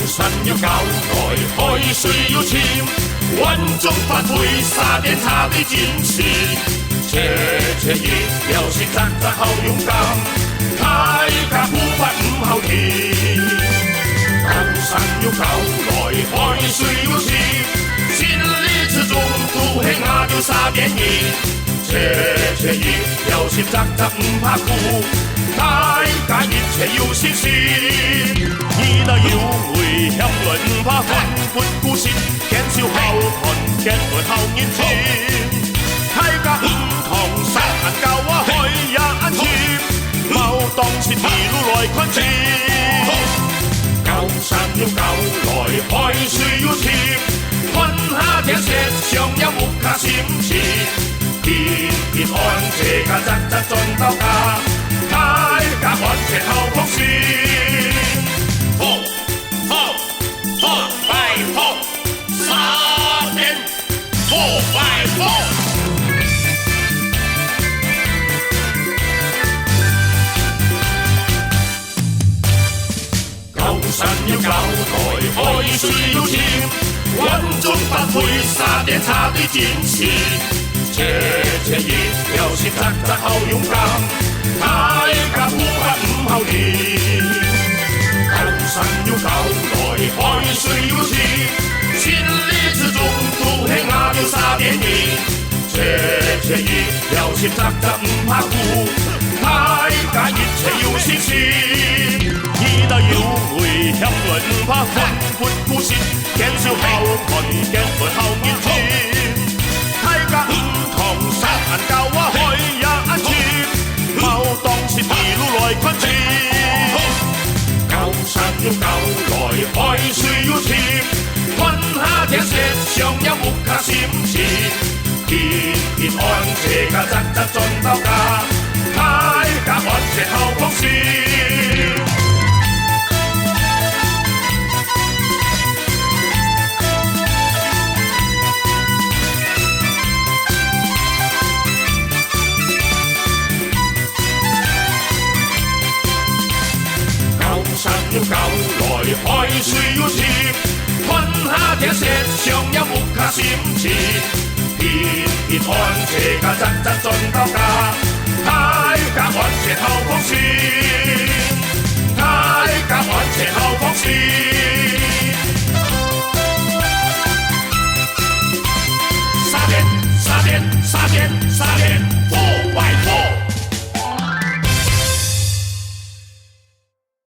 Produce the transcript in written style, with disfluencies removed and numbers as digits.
山要交代，海水要深，万众发挥，沙甸插队真是，切一了是扎扎好勇敢，大家不发唔好停。高山要交代，海水要深，心里之中土黑牙就沙甸赢，切一了是扎扎唔怕苦。大家一切有信心，你那有危险论唔怕奋不顾身，坚守好团结对好人情。大家唔同山高啊，海也安心，冇当是一路来看清。高山要交代，海水要深，天下天色上要木卡心情，平平安这个扎扎转到家。大家团结好同心，好，拜好，沙甸拜好。高山要交代，海水要深，万众发挥，沙甸插队真是，切一了是扎扎好勇敢。大家不怕唔好停，高山要交代，海水要深，心里之中土黑牙就沙甸赢，切一了是扎扎唔怕苦，大家一切有信心，你那有危险论唔怕奋不顾身，坚守好团结对好人情，大家唔同山高啊，海也安心。冇当是一路来看清，高山要交代，海水要深，天下天色上要木卡心情，平平安这个扎扎转到家，大家团结好同心。山要交代，海水要深，天下天色上要木卡心情，平平安这个扎扎转到家，大家团结好同心，大家团结好同心。沙甸，4x4。